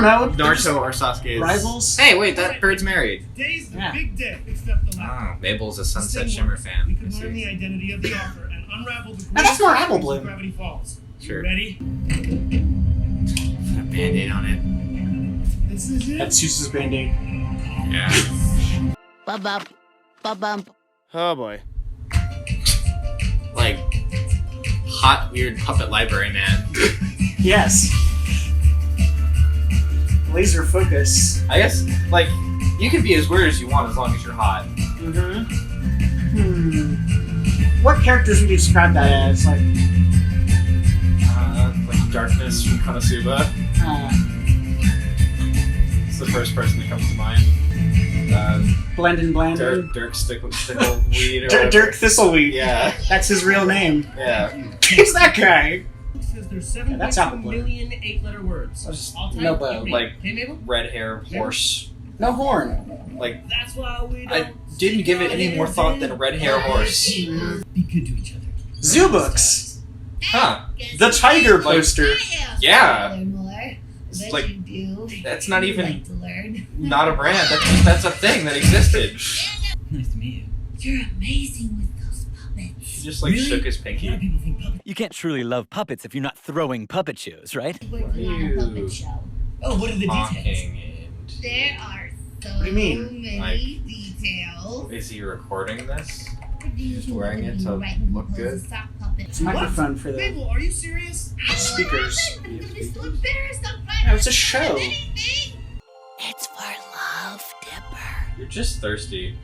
know. Naruto or Sasuke's Rivals? Hey, wait, that bird's married. Today's the Yeah. big day, except the laptop. Mabel's a The Sunset thing Shimmer was, fan. We I could learn the see. identity of the offer and unravel the Now that's more greatest Apple mysteries of Bloom. Gravity Falls. Sure. You ready? Put a band-aid on it. This is it. That's Seuss's Band-Aid. Yeah. Ba-bump. Ba-bump. Oh boy. Like, hot, weird puppet library man. Yes. Laser focus. I guess, like, you can be as weird as you want as long as you're hot. What characters would you describe that as? Like Darkness from Konosuba. It's the first person that comes to mind. Blandon. Dirk Stickleweed or Dirk Thistleweed. Yeah. That's his real name. Yeah. Who's that guy? It says there's Yeah, that's 7.2 Apple Bloom. million 8-letter words. Just All type, no you bow. read. Like- Hey, Mabel? Red hair, horse. No horn. Like, That's why we I don't didn't give it any more thought than red hair horse. Be good to each other. Zoo Books. Huh. The Tiger poster. Yeah. It's like- you do. That's not even- Like to learn. Not a brand. That's a thing that existed. Nice to meet you. You're amazing with those puppets. He just like shook his A lot of pinky. people think puppets. You can't truly love puppets if you're not throwing puppet shows, right? Working on a Ew. puppet show. Oh, what are the details? Talking and There are so What do you mean? many Like- details. is he recording this? Just wearing it to look good? It's a microphone for the Mabel, are you serious? speakers. I'm gonna be so embarrassed. I'm No, it's a show. It's for Love Dipper. You're just thirsty.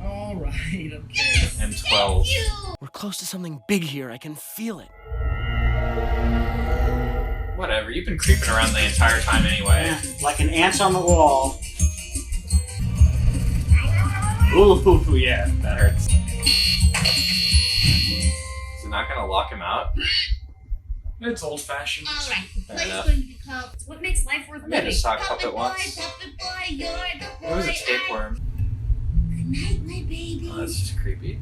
Alright, okay. And 12. You. We're close to something big here. I can feel it. Whatever, you've been creeping around the entire time anyway. Yeah, like an ant on the wall. Ooh, yeah, that hurts. Is it not gonna lock him out? It's old fashioned. All right, the Fair play's enough. going to be called "What Makes Life Worth I made a Living." sock Puppet puppet boy, once. puppet boy, you're the boy. It was a tapeworm. Good night, my baby. Oh, that's just creepy.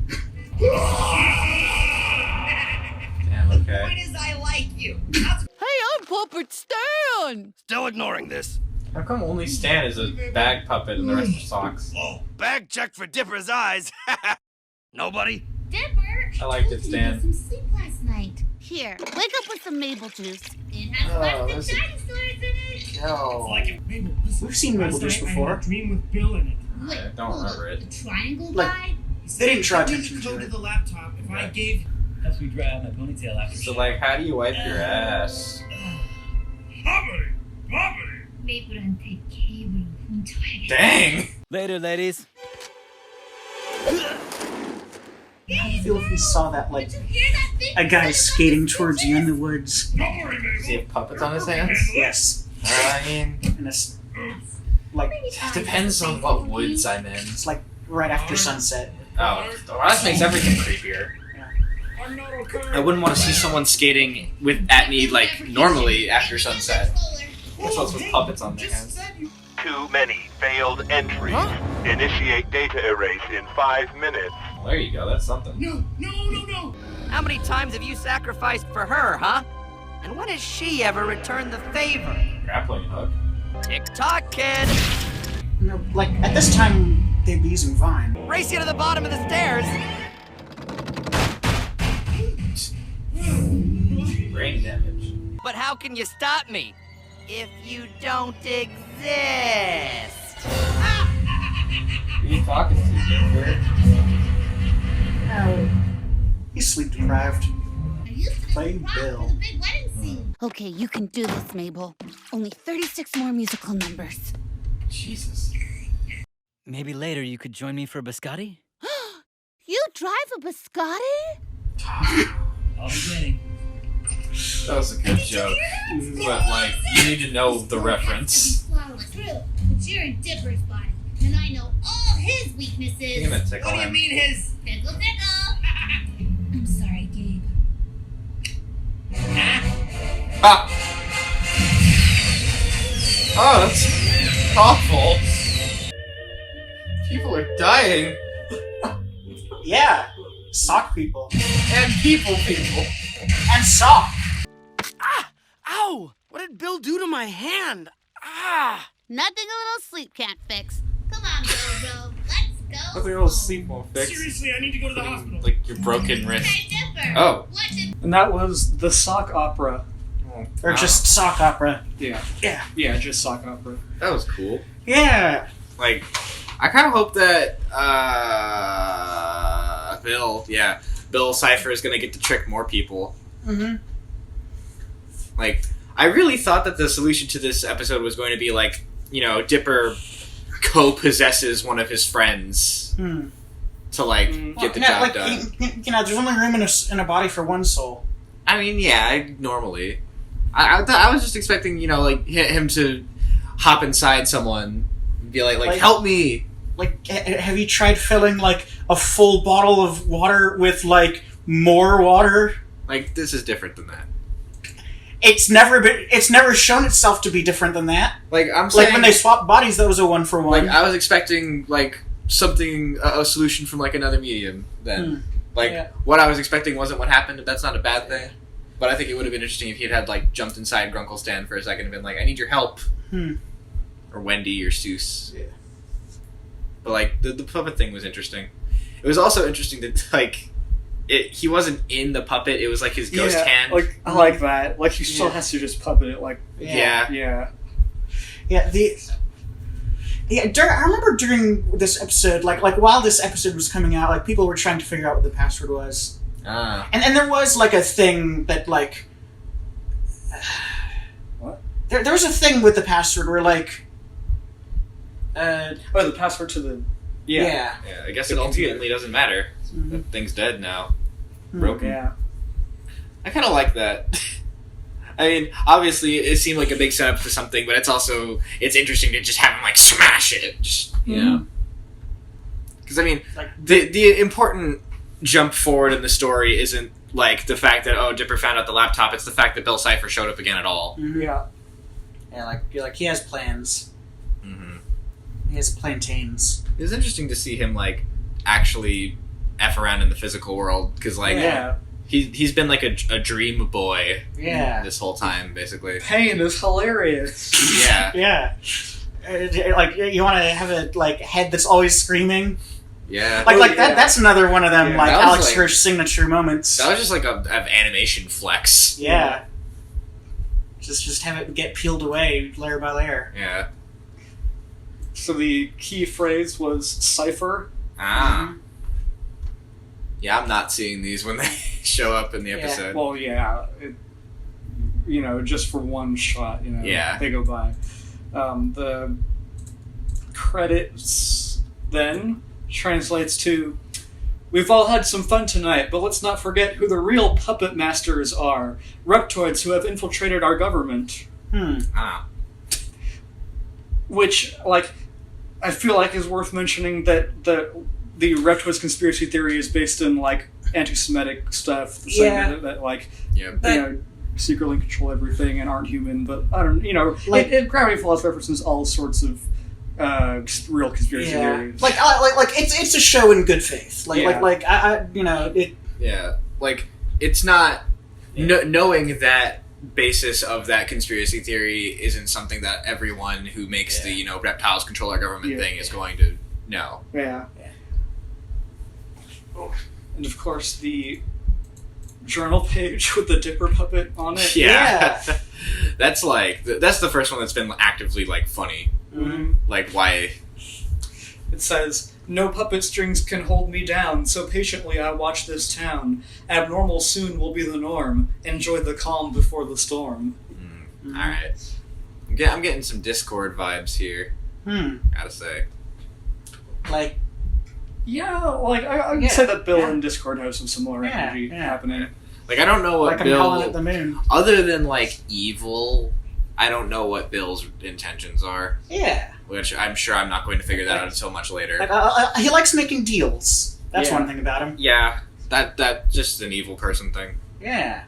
Damn, okay. Point is, I like you. Hey, I'm Puppet Stan! Still ignoring this. How come only Stan is a bag puppet and the rest are socks? Oh, bag check for Dipper's eyes. Nobody? Dipper, I liked it, hope you Stan. got some sleep last night. Here, wake up with some Mabel juice. It has lots of this is- dinosaurs in it. No. Mabel, listen. We've seen Mabel Last Juice night I before. had a dream with Bill in it. Wait, I don't hold remember up. it. The triangle Like- guy? They didn't try to Give mention the code it. to the laptop if I gave. Helps me dry out my ponytail after So, like, how do you wipe your ass? Poverty! Mabel and take cable. Dang! Later, ladies. How do you feel if you saw that, like, Did you hear that thing? a guy skating towards you in the woods? Don't worry, Mabel. Does he have puppets on his hands? Yes. I mean, And it's, like, it depends on what woods I'm in. it's like right after sunset. Oh, well, that makes everything creepier. I'm not okay. I wouldn't want to see someone skating at me, like, normally after sunset. That's what's with puppets on their hands. Too many failed entries. Initiate data erase in 5 minutes. Well, there you go, that's something. No. How many times have you sacrificed for her, huh? And when has she ever returned the favor? Grappling hook. Tick-tock, kid! You know, like, at this time, they'd be using Vine. Race you to the bottom of the stairs! Brain damage. But how can you stop me if you don't exist? Who are you talking to, Jennifer? He's sleep deprived. Play Play Bill. The big wedding scene. Okay, you can do this, Mabel. Only 36 more musical numbers. Jesus. Maybe later you could join me for a biscotti? You drive a biscotti? I'll be waiting. That was a good joke. But, like, you need to know the reference. Flawless. True, but you're in Dipper's body, and I know all his weaknesses. You're gonna tickle What do you him. mean his? Tickle, tickle. I'm sorry, Gabe. Ah! Oh, that's awful. People are dying. Yeah. Sock people. And people. And sock! Ah! Ow! What did Bill do to my hand? Nothing a little sleep can't fix. Come on, Jojo. Let's go. Nothing else sleep won't fix. Seriously, I need to go to the hospital. Like your broken wrist. Dipper. Oh. And that was the sock opera. Or just sock opera. Yeah. Yeah. Yeah, just sock opera. That was cool. Yeah. Like, I kind of hope that Bill Cipher is gonna get to trick more people. Mm-hmm. Like, I really thought that the solution to this episode was going to be like, Dipper co-possesses one of his friends to like get the job done. There's only room in a body for one soul. I mean, yeah, normally. I was just expecting, him to hop inside someone and be like help me. Like, have you tried filling like a full bottle of water with like more water? Like, this is different than that. It's never shown itself to be different than that. Like, I'm saying, like when they swapped bodies, that was a 1-for-1. Like, I was expecting like something, a solution from like another medium. Then, what I was expecting wasn't what happened. That's not a bad thing. But I think it would have been interesting if he had like jumped inside Grunkle Stan for a second and been like, "I need your help," or Wendy or Seuss. Yeah. But like the puppet thing was interesting. It was also interesting that like he wasn't in the puppet. It was like his ghost hand. Like I like that. Like he still has to just puppet it. Like yeah. I remember during this episode, like while this episode was coming out, like people were trying to figure out what the password was. And there was like a thing that like what? There was a thing with the password where like the password to the Yeah, I guess it ultimately doesn't matter. That thing's dead now. Broken. Yeah. I kind of like that. I mean, obviously, it seemed like a big setup for something, but it's interesting to just have him like smash it. Just because I mean, the important jump forward in the story isn't like the fact that Dipper found out the laptop. It's the fact that Bill Cipher showed up again at all. Yeah, like he has plans. He has plantains. It was interesting to see him like actually F around in the physical world because like he's been like a dream boy this whole time basically. Pain is hilarious. Yeah. Like you want to have a like head that's always screaming. Yeah. That's another one of them like Alex like, Hirsch signature moments. That was just like an animation flex. Yeah. Just have it get peeled away layer by layer. Yeah. So the key phrase was cipher. Yeah, I'm not seeing these when they show up in the episode. Well, yeah. Just for one shot, they go by. The credits then translates to, "We've all had some fun tonight, but let's not forget who the real puppet masters are. Reptoids who have infiltrated our government." Which, like, I feel like is worth mentioning that the Reptoids conspiracy theory is based in, like, anti-Semitic stuff. Saying that like, secretly control everything and aren't human, but I don't, Gravity Falls references all sorts of real conspiracy theories. Like it's a show in good faith. It's not knowing that basis of that conspiracy theory isn't something that everyone who makes the reptiles control our government thing is going to know. Yeah. And of course the journal page with the Dipper puppet on it. Yeah. That's the first one that's been actively like funny. Like why it says, "No puppet strings can hold me down, so patiently I watch this town. Abnormal soon will be the norm. Enjoy the calm before the storm." Alright. I'm getting some Discord vibes here. Gotta say. Like I would say that Bill and Discord have some similar energy happening. Like I don't know what like Bill, I'm calling it the moon. Other than like evil, I don't know what Bill's intentions are. Yeah. Which I'm sure I'm not going to figure that out until much later. He likes making deals. That's one thing about him. Yeah, that just an evil person thing. Yeah.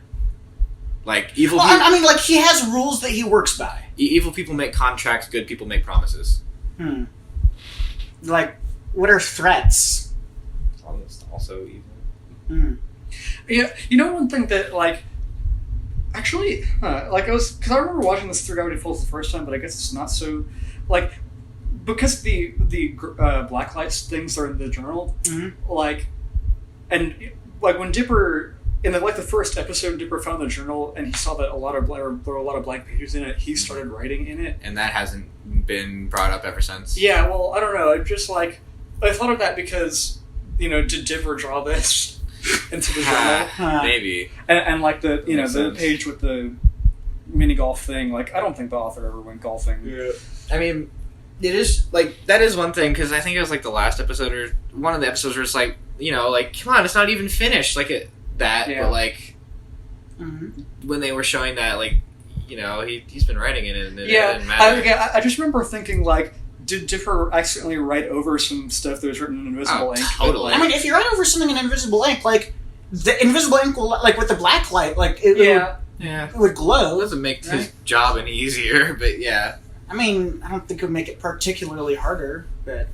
Like evil. Well, I mean, like he has rules that he works by. Evil people make contracts. Good people make promises. Like, what are threats? Also evil. Yeah, one thing that like Actually, like because I remember watching this through Gravity Falls the first time, but I guess it's not so like because the black lights things are in the journal, like, and like when Dipper in the first episode, Dipper found the journal and he saw that there were a lot of blank pages in it. He started writing in it, and that hasn't been brought up ever since. Yeah, well, I don't know. I just like I thought of that because did Dipper draw this into the journal? Maybe. And like the the page with the mini golf thing. Like I don't think the author ever went golfing. Yeah. I mean, it is like that is one thing because I think it was like the last episode or one of the episodes where it's like like come on, it's not even finished but like when they were showing that like he's been writing it and it didn't matter. I just remember thinking like. Did Dipper accidentally write over some stuff that was written in invisible ink? Totally. I mean, if you write over something in invisible ink, like the invisible ink will, like with the black light, like it would glow. It doesn't make his job any easier, but yeah. I mean, I don't think it would make it particularly harder, but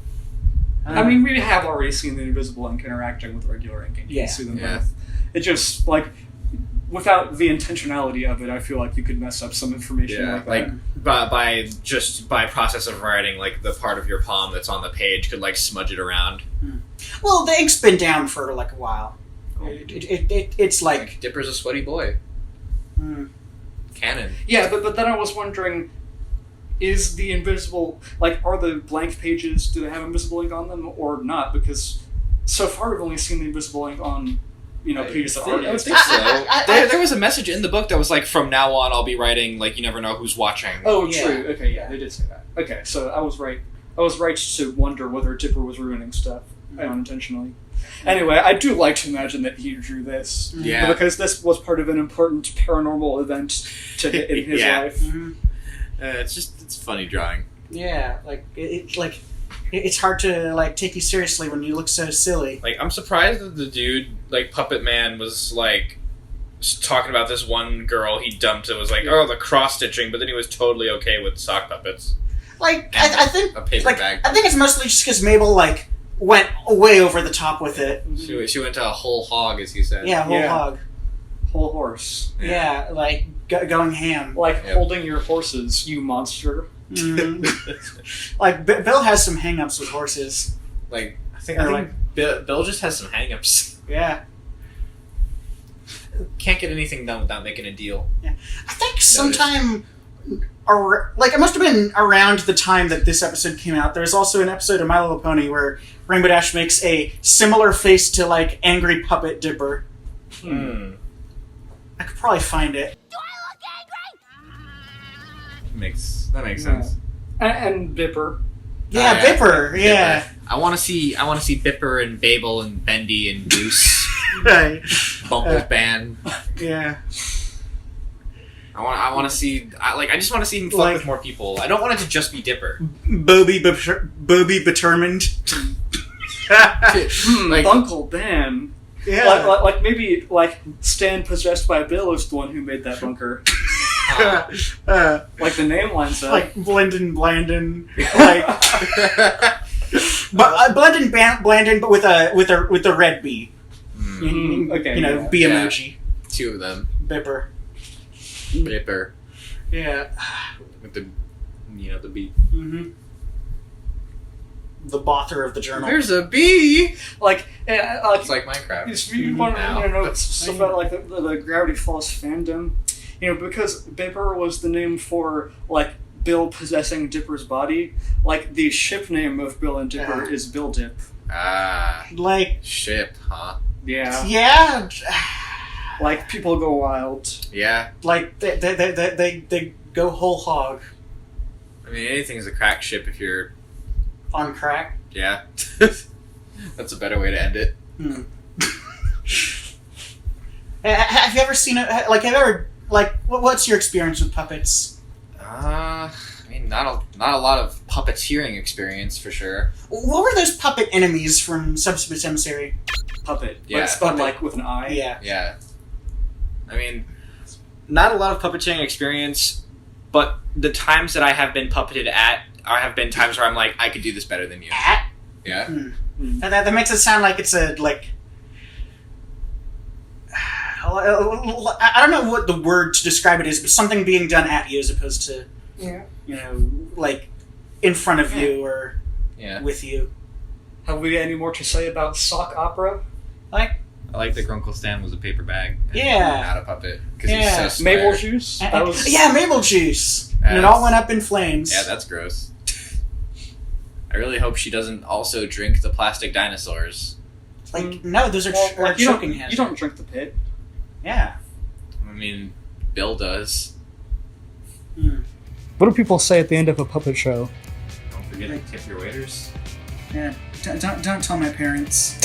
I mean, we have already seen the invisible ink interacting with regular ink, and you can see them both. It just like. Without the intentionality of it, I feel like you could mess up some information like that. by process of writing, like the part of your palm that's on the page could like smudge it around. Well, the ink's been down for like a while. It's like Dipper's a sweaty boy. Canon. Yeah, but then I was wondering, is the invisible are the blank pages? Do they have invisible ink on them or not? Because so far we've only seen the invisible ink on. Pages that are. I would think so. There was a message in the book that was like, "From now on, I'll be writing like you never know who's watching." Oh, true. Okay, yeah, they did say that. Okay, so I was right. I was right to wonder whether Dipper was ruining stuff unintentionally. Anyway, I do like to imagine that he drew this, because this was part of an important paranormal event in his life. It's funny drawing. Yeah, it's hard to take you seriously when you look so silly. Like I'm surprised that the dude, Puppet Man, was talking about this one girl he dumped. It was the cross stitching, but then he was totally okay with sock puppets. I think a paper bag. I think it's mostly just because Mabel went way over the top with it. She went to a whole hog, as he said. Yeah, whole hog, whole horse. Yeah, going ham. Holding your horses, you monster. Mm-hmm. Bill has some hang-ups with horses. I think Bill just has some hang-ups. Yeah. Can't get anything done without making a deal. Yeah. I think sometime it must have been around the time that this episode came out. There's also an episode of My Little Pony where Rainbow Dash makes a similar face to angry puppet Dipper. I could probably find it. That makes sense. And Bipper. Yeah, Bipper. Yeah. I want to see Bipper and Babel and Bendy and Goose. Right. Bumble's band. Yeah. I want to see. I just want to see him fuck with more people. I don't want it to just be Dipper. Bobby determined. Uncle Ben. Yeah. Maybe Stan possessed by Bill is the one who made that bunker. The name lines up. Blendon Blandon. Blendon Blandon, but with a red bee. Okay. Bee emoji. Two of them. Bipper. Yeah. With the bee. Mm-hmm. The bother of the journal. There's a bee. It's like Minecraft. You want to know stuff about the Gravity Falls fandom. Because Bipper was the name for, Bill possessing Dipper's body, the ship name of Bill and Dipper is Bill Dip. Ship, huh? Yeah. Yeah. People go wild. Yeah. They go whole hog. I mean, anything's a crack ship if you're... On crack? Yeah. That's a better way to end it. Have you ever seen what's your experience with puppets? I mean, not a lot of puppeteering experience for sure. What were those puppet enemies from Subspace Emissary? Puppet. Yeah. Spelled with an I? Yeah. Yeah. I mean, not a lot of puppeteering experience, but the times that I have been puppeted at have been times where I'm I could do this better than you. At? Yeah. That makes it sound like it's a, I don't know what the word to describe it is, but something being done at you as opposed to, like in front of you or with you. Have we any more to say about sock opera? I like that Grunkle Stan was a paper bag. And not a puppet. Because he's so square. Mabel juice. Mabel juice. And it all went up in flames. Yeah, that's gross. I really hope she doesn't also drink the plastic dinosaurs. Like, no, those are choking hazards. You don't drink the pit. Yeah. I mean, Bill does. What do people say at the end of a puppet show? Don't forget to tip your waiters. Yeah, don't tell my parents.